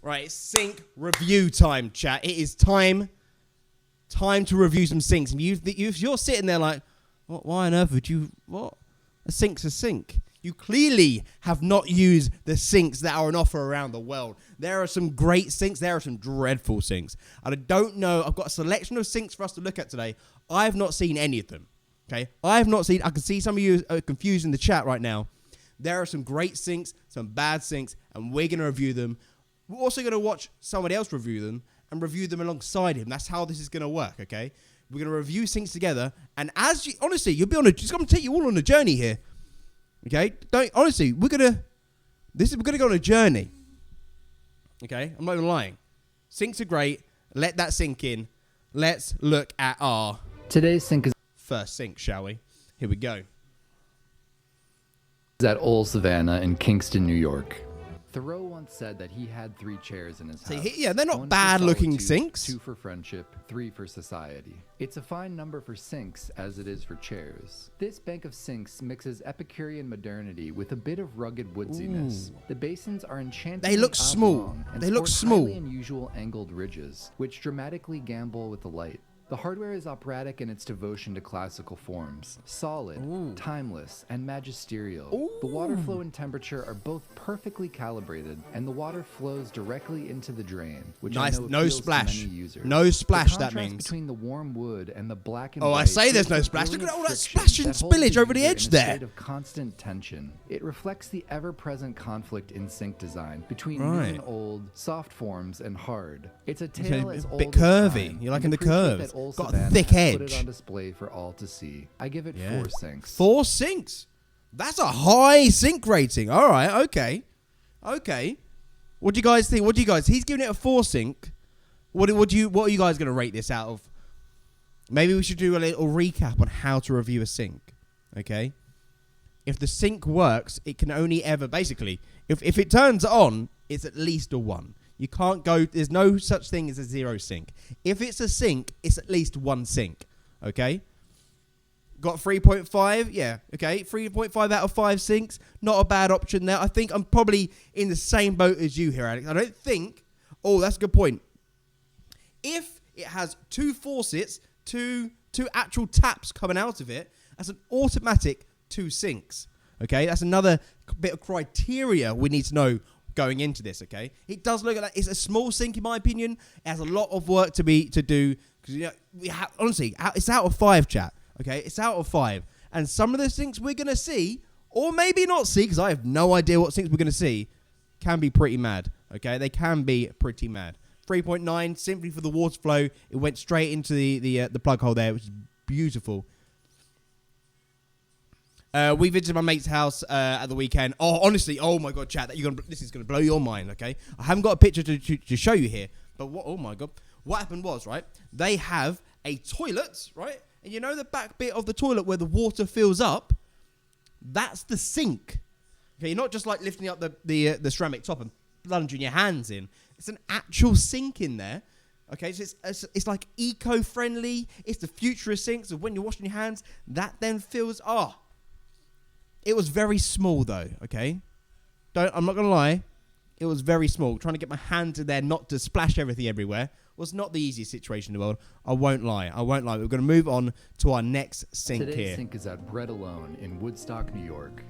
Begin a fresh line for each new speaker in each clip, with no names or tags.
Right, it's sink review time, chat. It is time to review some sinks. And if you're sitting there like, why on earth would you, what? A sink's a sink. You clearly have not used the sinks that are on offer around the world. There are some great sinks. There are some dreadful sinks. And I don't know. I've got a selection of sinks for us to look at today. I have not seen any of them. Okay? I can see some of you are confused in the chat right now. There are some great sinks, some bad sinks, and we're going to review them. We're also going to watch somebody else review them and review them alongside him. That's how this is going to work, okay? We're going to review sinks together. And honestly, you'll be it's going to take you all on a journey here. Okay? We're going to go on a journey. Okay? I'm not even lying. Sinks are great. Let that sink in. Let's look at our
today's sink is
first sink, shall we? Here we go.
At Old Savannah in Kingston, New York. Thoreau once said that he had 3 chairs in his house.
Yeah, they're not bad-looking sinks.
2 for friendship, 3 for society. It's a fine number for sinks as it is for chairs. This bank of sinks mixes Epicurean modernity with a bit of rugged woodsiness. Ooh. The basins are enchanting.
They look small.
They look small. Highly unusual angled ridges, which dramatically gamble with the light. The hardware is operatic in its devotion to classical forms, solid, timeless, and magisterial. Ooh. The water flow and temperature are both perfectly calibrated, and the water flows directly into the drain, which
nice.
I know
No
splash.
To many
users.
No splash.
The
that means
between the warm wood and the black and
white.
I
say there's no splash. Look at all that splash and spillage over the edge there.
State of constant tension. It reflects the ever-present conflict in sink design between new and old, soft forms and hard. It's a tale as old
bit curvy. You're liking the curves. Got a thick edge.
Put it on display for all to see. I give it 4 sinks.
4 sinks. That's a high sink rating. All right. Okay. What do you guys think? He's giving it a 4 sink. What are you guys going to rate this out of? Maybe we should do a little recap on how to review a sink. Okay. If the sink works, it can only ever basically, if it turns on, it's at least a 1. You can't go, there's no such thing as a 0 sink. If it's a sink, it's at least 1 sink. Okay? Got 3.5? Yeah. Okay. 3.5 out of 5 sinks. Not a bad option there. I think I'm probably in the same boat as you here, Alex. I don't think, that's a good point. If it has 2 faucets, two actual taps coming out of it, that's an automatic 2 sinks. Okay? That's another bit of criteria we need to know going into this, okay? It does look like it's a small sink in my opinion. It has a lot of work to do because honestly, it's out of 5, chat. Okay, it's out of 5, and some of the sinks we're gonna see, or maybe not see, because I have no idea what sinks we're gonna see, can be pretty mad. Okay, they can be pretty mad. 3.9 simply for the water flow. It went straight into the plug hole there, which is beautiful. We visited my mate's house at the weekend. Honestly, oh my god, chat, this is gonna blow your mind. Okay, I haven't got a picture to show you here, but oh my god, what happened was, right? They have a toilet, right? And you know the back bit of the toilet where the water fills up? That's the sink. Okay, you're not just like lifting up the ceramic top and plunging your hands in. It's an actual sink in there. Okay, so it's like eco-friendly. It's the futurist sink. So when you're washing your hands, that then fills. It was very small though. Okay, I'm not gonna lie. It was very small. Trying to get my hands in there, not to splash everything everywhere, was not the easiest situation in the world. I won't lie. We're going to move on to our next sink here.
Today's sink is at Bread Alone in Woodstock, New York.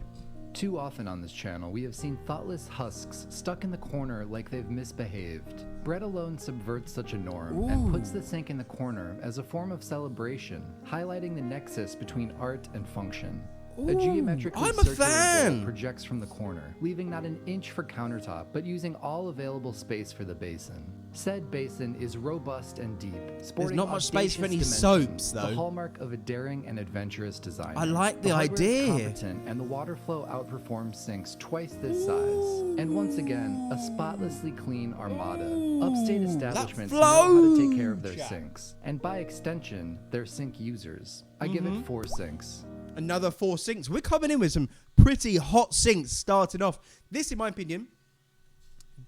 Too often on this channel, we have seen thoughtless husks stuck in the corner like they've misbehaved. Bread Alone subverts such a norm and puts the sink in the corner as a form of celebration, highlighting the nexus between art and function. A geometrically circular bowl projects from the corner, leaving not an inch for countertop, but using all available space for the basin. Said basin is robust and deep, sporting
There's not much space for any soaps, though.
The hallmark of a daring and adventurous design.
I like the idea.
Competent, and the water flow outperforms sinks twice this size. And once again, a spotlessly clean armada. Upstate establishments know how to take care of their sinks, and by extension, their sink users. I give it 4 sinks.
Another 4 sinks. We're coming in with some pretty hot sinks starting off. This, in my opinion,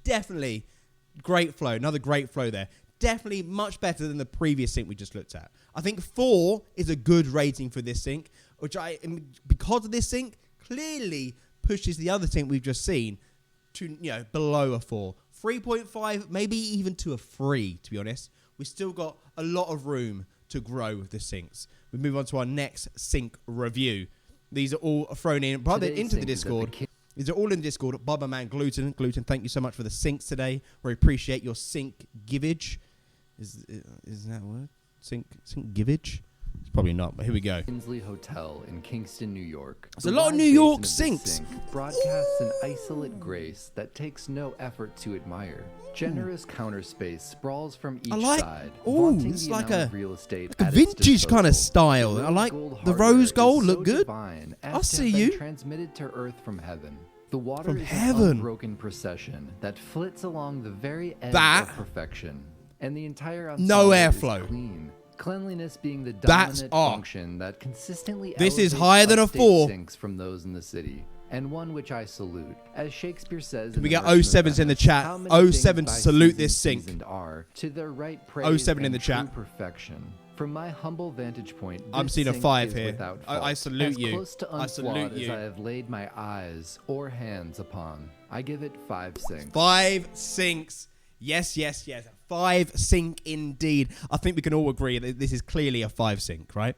definitely great flow. Another great flow there. Definitely much better than the previous sink we just looked at. I think 4 is a good rating for this sink, which because of this sink, clearly pushes the other sink we've just seen to, below a 4. 3.5, maybe even to a 3, to be honest. We've still got a lot of room to grow the sinks. We move on to our next sink review. These are all thrown in into the Discord. These are all in the Discord. Bubba Man Gluten, thank you so much for the sinks today. We appreciate your sink givage. Is that a word? Sink givage? It's probably not, but here we go.
Kinsley Hotel in Kingston, New York.
There's a lot of New York sinks.
Sink broadcasts an isolate grace that takes no effort to admire. Generous counter space sprawls from each side.
It's like a
real estate
like a vintage kind of style. I like the rose gold. Look good. I see you.
Transmitted to Earth from heaven. The water
From
is
heaven.
an unbroken procession that flits along the very edge of perfection, and the entire ensemble
airflow.
is clean. Cleanliness being the
That's
dominant function that consistently
This is
elevates
higher than a
upstate
4.
sinks from those in the city, and one which I salute. As Shakespeare says,
Can we
in
get
the Merchant of
07s in the
Venice,
chat?
how many things
07 to
by
salute
season
this sink.
seasoned are, to their right praise
07 in
and
the chat.
true perfection. From my humble vantage point,
I'm
this
seeing a
sink
5
is
here.
without
I
fault,
salute
as
you.
close to
I salute
unflawed
you.
as I have laid my eyes or hands upon. I give it 5 sinks.
5 sinks. Yes. 5 sink indeed. I think we can all agree that this is clearly a 5 sink, right?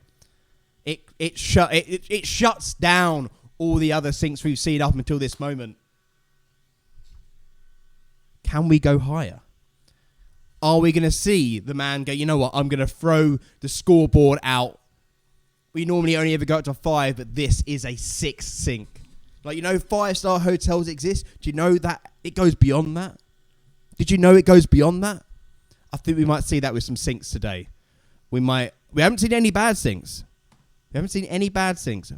It shuts down all the other sinks we've seen up until this moment. Can we go higher? Are we going to see the man go, you know what, I'm going to throw the scoreboard out. We normally only ever go up to 5, but this is a 6 sink. Like, you know, 5-star hotels exist. Do you know that it goes beyond that? Did you know it goes beyond that? I think we might see that with some sinks today. We haven't seen any bad sinks.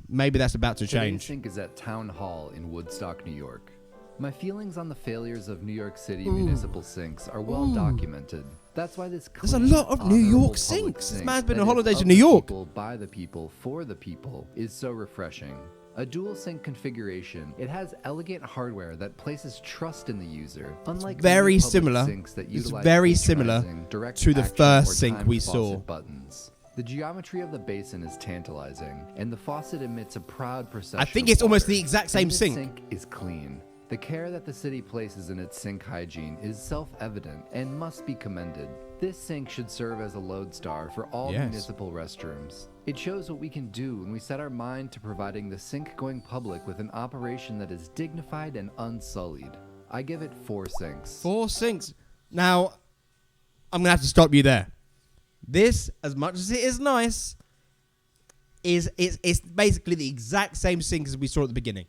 Maybe that's about to change.
Today's sink is at Town Hall in Woodstock, New York. My feelings on the failures of New York City municipal sinks are well documented. That's why this
There's a lot of New York sinks. This man's been on holidays in New York.
People, by the people, for the people is so refreshing. A dual sink configuration, it has elegant hardware that places trust in the user. Unlike
very
many public
similar.
sinks that
It's
utilize
very similar
patronizing, direct
to the
action
first
or
sink
timed
we
faucet
saw.
Buttons. The geometry of the basin is tantalizing, and the faucet emits a proud procession.
I think
of
it's almost
water.
the exact same
And this
sink.
sink is clean. The care that the city places in its sink hygiene is self-evident and must be commended. This sink should serve as a lodestar for all municipal restrooms. It shows what we can do when we set our mind to providing the sink going public with an operation that is dignified and unsullied. I give it 4 sinks.
4 sinks. Now, I'm going to have to stop you there. This, as much as it is nice, it's basically the exact same sink as we saw at the beginning.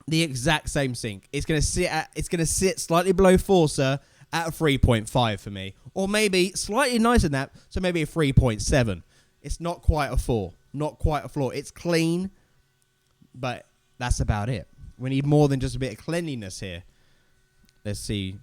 The exact same sink. It's going to sit slightly below 4, sir, at a 3.5 for me, or maybe slightly nicer than that, so maybe a 3.7. It's not quite a 4, not quite a floor. It's clean, but that's about it. We need more than just a bit of cleanliness here. Let's see.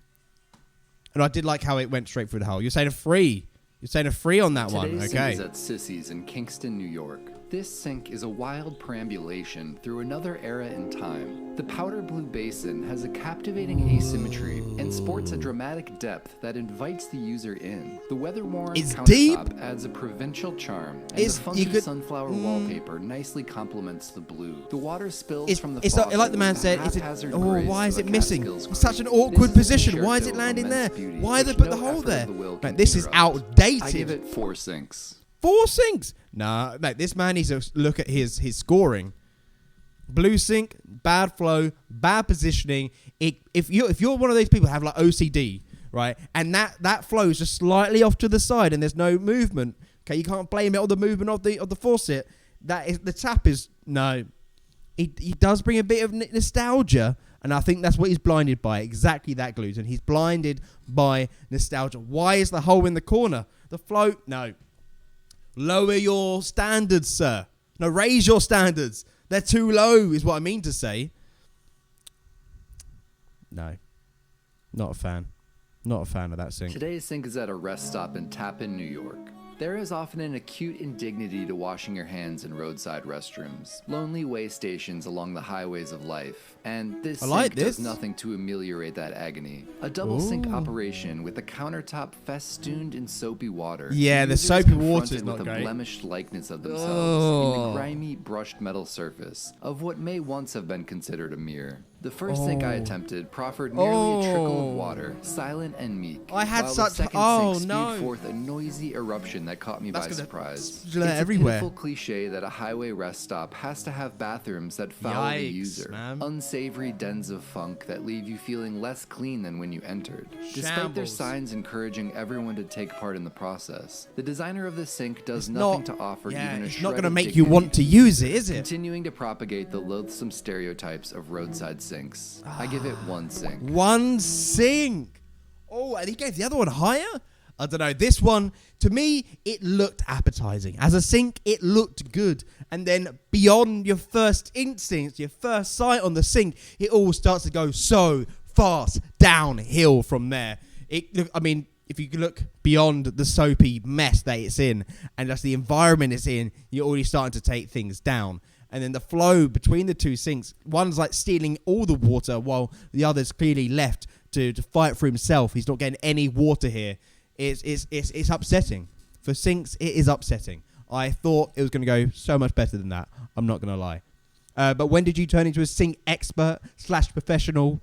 And I did like how it went straight through the hole. You're saying a 3. You're saying a 3 on that one.
Today's
Okay.
sink is at Sissies in Kingston, New York. This sink is a wild perambulation through another era in time. The powder blue basin has a captivating asymmetry and sports a dramatic depth that invites the user in. The weather-worn
It's
countertop
deep.
adds a provincial charm, and
It's-
the
you
funky
could-
sunflower wallpaper nicely complements the blue. The water spills
It's
from the
not,
faucet
like the man
with
said.
haphazard
Oh,
grace
why is
of a
it missing?
Catskills
It's such an
creek.
awkward
This is a
position. Why is it
concerto of
landing there?
immense beauty,
Why they
which
put
no
the hole
effort
there?
of the will
Like,
can
this is
interrupt.
outdated.
I give it 4 sinks.
4 sinks. Nah, mate, this man needs to look at his scoring. Blue sink, bad flow, bad positioning. If you're one of those people who have like OCD, right, and that flow is just slightly off to the side and there's no movement, okay, you can't blame it on the movement of the faucet. That is the tap is no. He does bring a bit of nostalgia, and I think that's what he's blinded by. Exactly that, Gluten. He's blinded by nostalgia. Why is the hole in the corner? The flow, no. Lower your standards, sir. No, raise your standards. They're too low, is what I mean to say. No. Not a fan. Not a fan of that sink.
Today's sink is at a rest stop in Tappan, New York. There is often an acute indignity to washing your hands in roadside restrooms, lonely way stations along the highways of life, and this sink does nothing to ameliorate that agony. A double sink operation with a countertop festooned in soapy water.
Yeah, the soapy water is not
with
great.
a blemished likeness of themselves in the grimy brushed metal surface of what may once have been considered a mirror. The first sink I attempted proffered merely a trickle of water, silent and meek.
I had
while
such.
the second sink spewed forth a noisy eruption that caught me by surprise. It's
everywhere.
a pitiful cliche that a highway rest stop has to have bathrooms that foul the user.
Man.
Unsavory dens of funk that leave you feeling less clean than when you entered. Despite their signs encouraging everyone to take part in the process, the designer of this sink does nothing to offer even a shred of
it's not going to make
dignity.
you want to use it, is it?
Continuing to propagate the loathsome stereotypes of roadside sinks. I give it one sink.
One sink. Oh, and he gave the other one higher? I don't know. This one, to me, it looked appetizing. As a sink, it looked good. And then beyond your first instinct, your first sight on the sink, it all starts to go so fast downhill from there. I mean, if you look beyond the soapy mess that it's in and just the environment it's in, you're already starting to take things down. And then the flow between the two sinks, one's like stealing all the water while the other's clearly left to fight for himself. He's not getting any water here. It's upsetting. For sinks, it is upsetting. I thought it was going to go so much better than that. I'm not going to lie. But when did you turn into a sink expert / professional?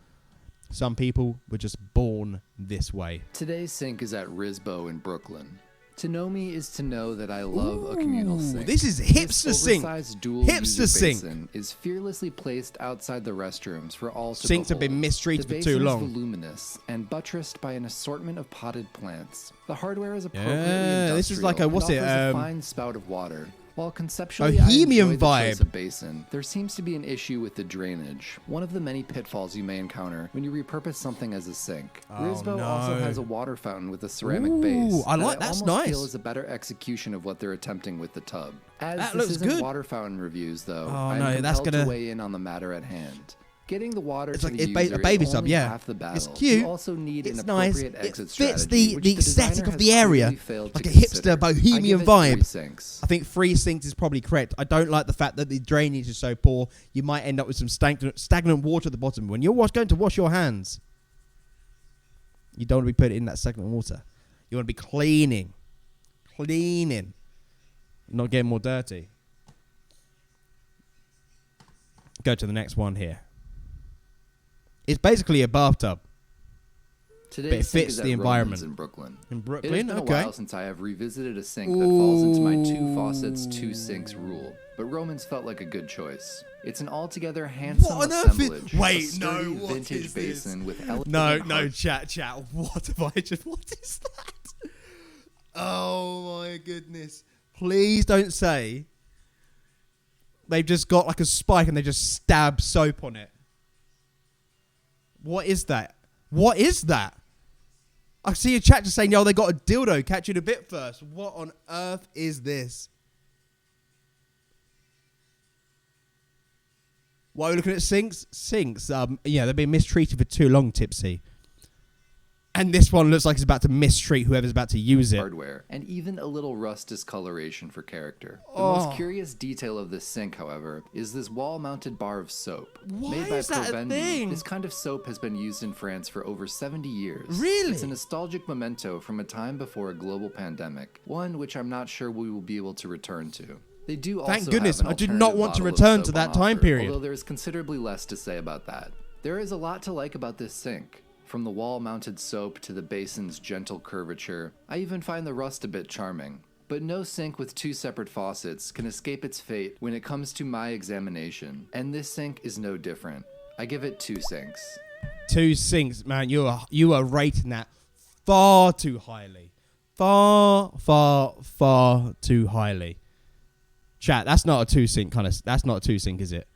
Some people were just born this way.
Today's sink is at Risbo in Brooklyn. To know me is to know that I love a communal sink.
This is Hipster Sink.
Hipster Sink is fearlessly placed outside the restrooms for all to
Sinks
behold.
have been mistreated
the
for too long.
The basin is voluminous and buttressed by an assortment of potted plants. The hardware is appropriately
industrial. This is like a what's it?
A fine spout of water. While conceptually
Bohemian
I enjoy the
vibe.
choice of basin, there seems to be an issue with the drainage. One of the many pitfalls you may encounter when you repurpose something as a sink. Risbo also has a water fountain with a ceramic base.
I like that's
almost
nice.
feel is a better execution of what they're attempting with the tub. As
That
this
looks
isn't
good.
water fountain reviews, though,
Oh,
I'm
no, that's
compelled
gonna-
to weigh in on the matter at hand. Getting the water
It's
to
like
the
a
user
baby
is
tub,
only
yeah.
half the battle.
It's cute.
You also need
It's
an
nice.
appropriate
It
exit
fits
strategy, which
the
designer
aesthetic of
has
the area,
clearly failed to
like a
consider.
hipster bohemian
I give it 3
vibe.
sinks.
I think 3 sinks is probably correct. I don't like the fact that the drainage is so poor. You might end up with some stagnant water at the bottom. When you're going to wash your hands, you don't want to be putting in that stagnant water. You want to be cleaning, not getting more dirty. Go to the next one here. It's basically a bathtub.
Today's
But it
sink
fits
is at
the environment.
Romans in Brooklyn.
In
It has
Brooklyn,
been a
okay.
while since I have revisited a sink that falls into my 2 faucets, 2 sinks rule, but Romans felt like a good choice. It's an altogether handsome
What on earth is-
assemblage.
Wait,
a sturdy
no, what
vintage
is this?
basin with elegant
No, chat. What have I just? What is that? Oh my goodness! Please don't say they've just got like a spike and they just stab soap on it. What is that? What is that? I see a chat just saying, "Yo, they got a dildo. Catch it a bit first." What on earth is this? Why are we looking at sinks? Sinks. Yeah, they've been mistreated for too long, Tipsy. And this one looks like it's about to mistreat whoever's about to use it.
hardware, and even a little rust discoloration for character. The most curious detail of this sink, however, is this wall-mounted bar of soap.
Why
Made by
is that a
Provendi,
thing?
this kind of soap has been used in France for over 70 years.
Really?
It's a nostalgic memento from a time before a global pandemic, one which I'm not sure we will be able to return to. They do also
Thank goodness,
have an
I did not
alternative
want to
bottle of
return to
soap
that
on
time
offer,
period.
Although there is considerably less to say about that. There is a lot to like about this sink. From the wall-mounted soap to the basin's gentle curvature, I even find the rust a bit charming. But no sink with 2 separate faucets can escape its fate when it comes to my examination, and this sink is no different. I give it 2 sinks.
2 sinks, man. You are rating that far too highly. Far too highly. Chat, that's not a 2 sink that's not a 2 sink, is it?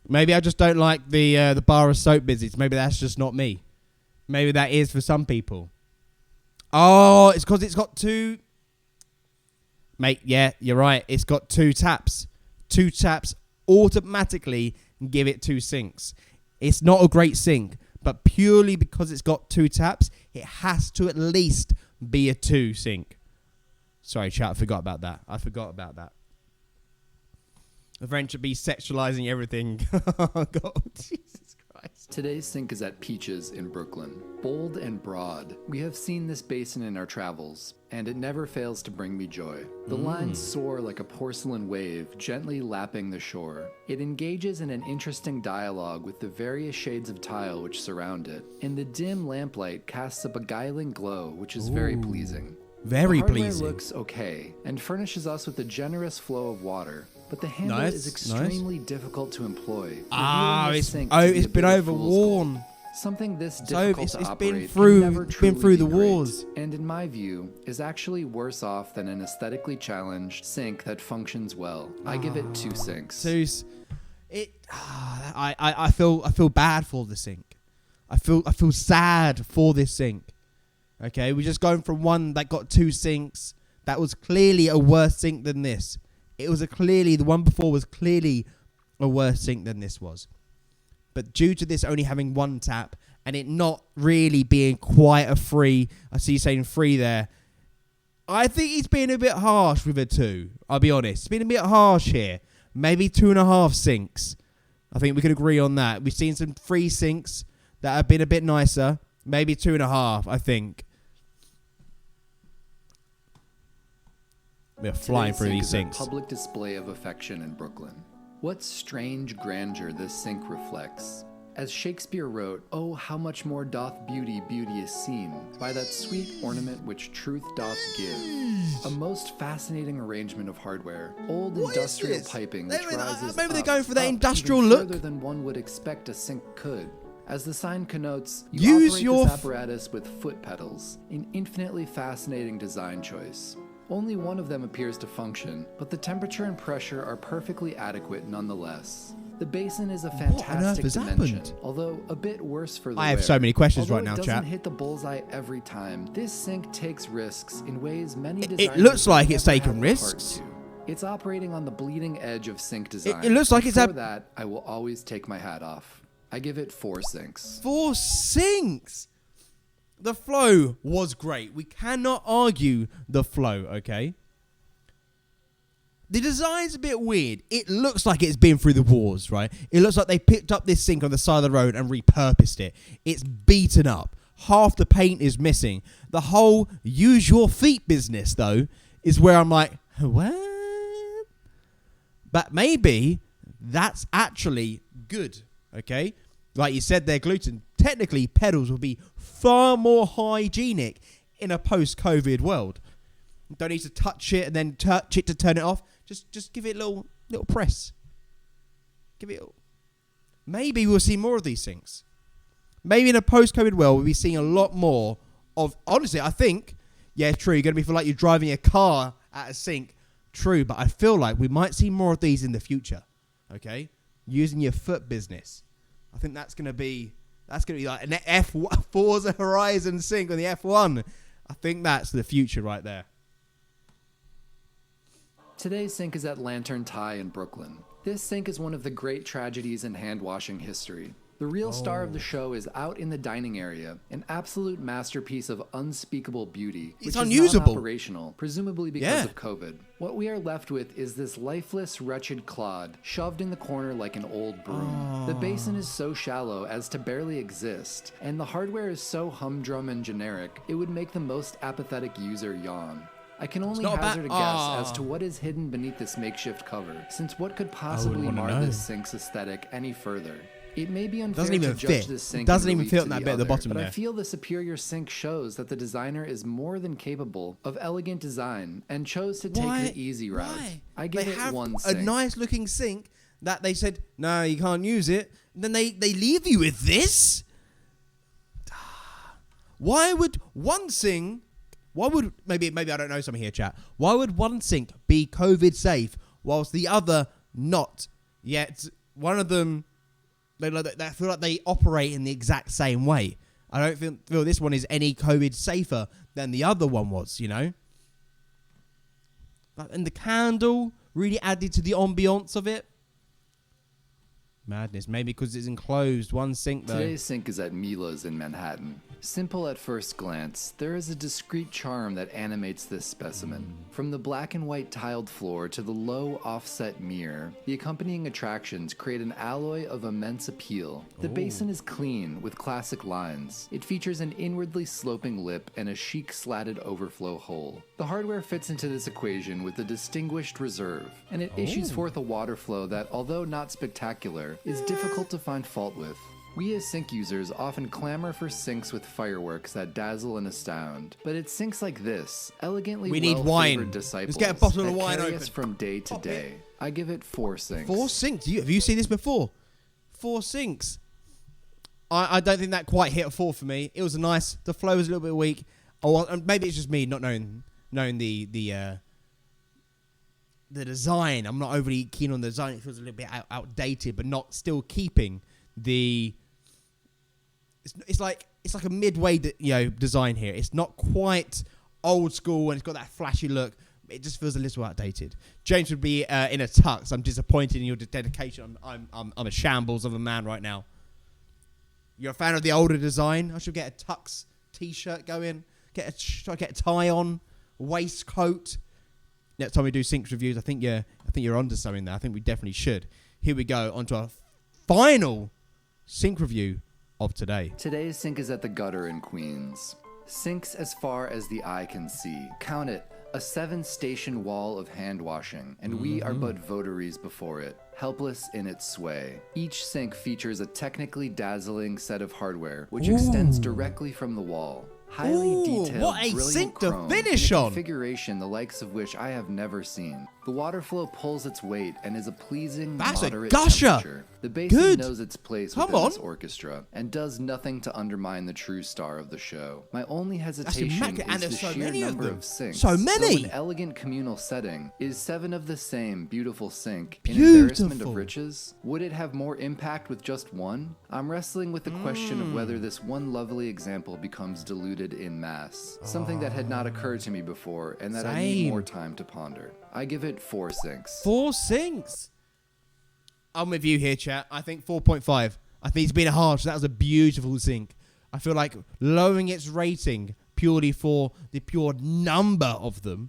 Maybe I just don't like the bar of soap visits. Maybe that's just not me. Maybe that is for some people. Oh, it's because it's got 2. Mate, yeah, you're right. It's got 2 taps. 2 taps automatically give it 2 sinks. It's not a great sink, but purely because it's got 2 taps, it has to at least be a 2 sink. Sorry, chat, I forgot about that. The French would be sexualizing everything. Oh, God, Jesus Christ. Christ.
Today's sink is at Peaches in Brooklyn. Bold and broad, we have seen this basin in our travels, and it never fails to bring me joy. The lines soar like a porcelain wave, gently lapping the shore. It engages in an interesting dialogue with the various shades of tile which surround it, and the dim lamplight casts a beguiling glow, which is very pleasing.
Very
the hardware
pleasing.
looks okay, and furnishes us with a generous flow of water, but the handle is extremely difficult to employ.
It's been overworn.
Something this difficult to operate
been
through
the wars.
And in my view, is actually worse off than an aesthetically challenged sink that functions well. I give it 2 sinks.
I feel bad for the sink. I feel sad for this sink. Okay, we're just going from one that got 2 sinks. That was clearly a worse sink than this. The one before was clearly a worse sink than this was. But due to this only having 1 tap and it not really being quite a free, I see you saying free there, I think he's being a bit harsh with a 2. I'll be honest. It's been a bit harsh here. Maybe 2.5 sinks. I think we can agree on that. We've seen some free sinks that have been a bit nicer. Maybe 2.5, I think. We're flying through these sinks.
A public display of affection in Brooklyn. What strange grandeur this sink reflects. As Shakespeare wrote, "Oh, how much more doth beauty is seen, by that sweet ornament which truth doth give." A most fascinating arrangement of hardware. Old industrial piping which rises
maybe they're
up,
going for that
up
industrial
even
look.
further than one would expect a sink could. As the sign connotes,
Use
operate
your
this apparatus with foot pedals, an infinitely fascinating design choice. Only one of them appears to function, but the temperature and pressure are perfectly adequate nonetheless. The basin is a fantastic dimension, although a bit worse for the
I have
wear.
so many questions
Although
right now,
it
chat.
doesn't hit the bullseye every time. This sink takes risks in ways many designers
It looks like it's
never
taking
have the heart
risks.
to. It's operating on the bleeding edge of sink design.
It looks like it's
for that, I will always take my hat off. I give it 4 sinks.
4 sinks. The flow was great. We cannot argue the flow, okay? The design's a bit weird. It looks like it's been through the wars, right? It looks like they picked up this sink on the side of the road and repurposed it. It's beaten up. Half the paint is missing. The whole use your feet business, though, is where I'm like, what? But maybe that's actually good, okay? Like you said there, Gluten, technically pedals will be far more hygienic in a post-COVID world. You don't need to touch it and then touch it to turn it off. Just give it a little press. Maybe we'll see more of these things. Maybe in a post-COVID world, we'll be seeing a lot more of... Honestly, I think... Yeah, true. You're going to feel like you're driving a car at a sink. True, but I feel like we might see more of these in the future. Okay? Using your foot business. I think that's going to be like an Forza Horizon sink on the F1. I think that's the future right there.
Today's sink is at Lantern Tie in Brooklyn. This sink is one of the great tragedies in hand washing history. The real star of the show is out in the dining area, an absolute masterpiece of unspeakable beauty, which
It's
is
unusable.
non-operational, presumably because of COVID. What we are left with is this lifeless, wretched clod, shoved in the corner like an old broom. The basin is so shallow as to barely exist, and the hardware is so humdrum and generic, it would make the most apathetic user yawn. I can only hazard a guess as to what is hidden beneath this makeshift cover, since what could possibly mar this sink's aesthetic any further? It may be unfair to judge this sink.
Doesn't even fit in that bit at the bottom
but
there.
I feel the superior sink shows that the designer is more than capable of elegant design and chose to take the easy route. I give it 1 sink.
A nice looking sink that they said, no, you can't use it. Then they leave you with this? Why would one sink... maybe I don't know something here, chat. Why would one sink be COVID safe whilst the other not? Yet one of them, they feel like they operate in the exact same way. I don't feel this one is any COVID safer than the other one was, you know? And the candle really added to the ambiance of it. Madness. Maybe because it's enclosed. One sink, though.
Today's sink is at Mila's in Manhattan. Simple at first glance, there is a discreet charm that animates this specimen. From the black and white tiled floor to the low offset mirror, the accompanying attractions create an alloy of immense appeal. The basin is clean with classic lines. It features an inwardly sloping lip and a chic slatted overflow hole. The hardware fits into this equation with a distinguished reserve, and it issues forth a water flow that, although not spectacular, is difficult to find fault with. We as sink users often clamor for sinks with fireworks that dazzle and astound, but it's sinks like this, elegantly
We need wine.
disciples
Let's get a bottle of
that
wine
carry
open.
us from day to day. I give it 4 sinks.
4 sinks? Have you seen this before? 4 sinks. I don't think that quite hit a 4 for me. It was nice. The flow was a little bit weak. Maybe it's just me not knowing the design. I'm not overly keen on the design. It feels a little bit outdated, but not still keeping the. It's like a midway design here. It's not quite old school and it's got that flashy look. It just feels a little outdated. James would be in a tux. I'm disappointed in your dedication. I'm a shambles of a man right now. You're a fan of the older design? I should get a tux t-shirt going. Get a tie on, waistcoat. Next time we do sinks reviews, I think you're onto something there. I think we definitely should. Here we go onto our final sink review of today.
Today's sink is at the Gutter in Queens. Sinks as far as the eye can see. Count it, a 7-station wall of hand washing, and we are but votaries before it, helpless in its sway. Each sink features a technically dazzling set of hardware, which extends directly from the wall. Highly detailed,
what a
brilliant
sink to
chrome
finish
in a
on.
configuration the likes of which I have never seen. The water flow pulls its weight and is a pleasing,
That's a
moderate
gusher.
temperature. The basin
Good.
knows its place
Come
within
on.
this orchestra and does nothing to undermine the true star of the show. My only
That's
hesitation
immaculate, and
is the
there's so
sheer
many of
number
them.
of sinks.
So many.
Though an elegant communal setting, is 7 of the same beautiful sink an
Beautiful.
embarrassment of riches? Would it have more impact with just one? I'm wrestling with the question of whether this one lovely example becomes diluted in mass. Something that had not occurred to me before and that I need
Same.
more time to ponder. I give it 4 sinks.
4 sinks. I'm with you here, chat. I think 4.5. I think it's been harsh. That was a beautiful sink. I feel like lowering its rating purely for the pure number of them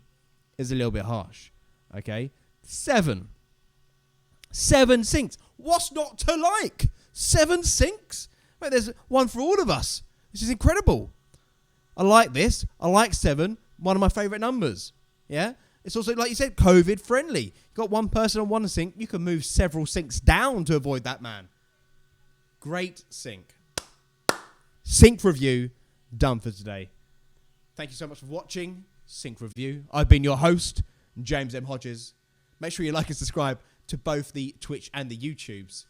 is a little bit harsh. Okay? 7. 7 sinks. What's not to like? 7 sinks? Wait, there's one for all of us. This is incredible. I like this. I like 7. One of my favourite numbers. Yeah? It's also, like you said, COVID friendly. You got one person on one sink. You can move several sinks down to avoid that man. Great sink. Sink review done for today. Thank you so much for watching Sink Review. I've been your host, James M. Hodges. Make sure you like and subscribe to both the Twitch and the YouTubes.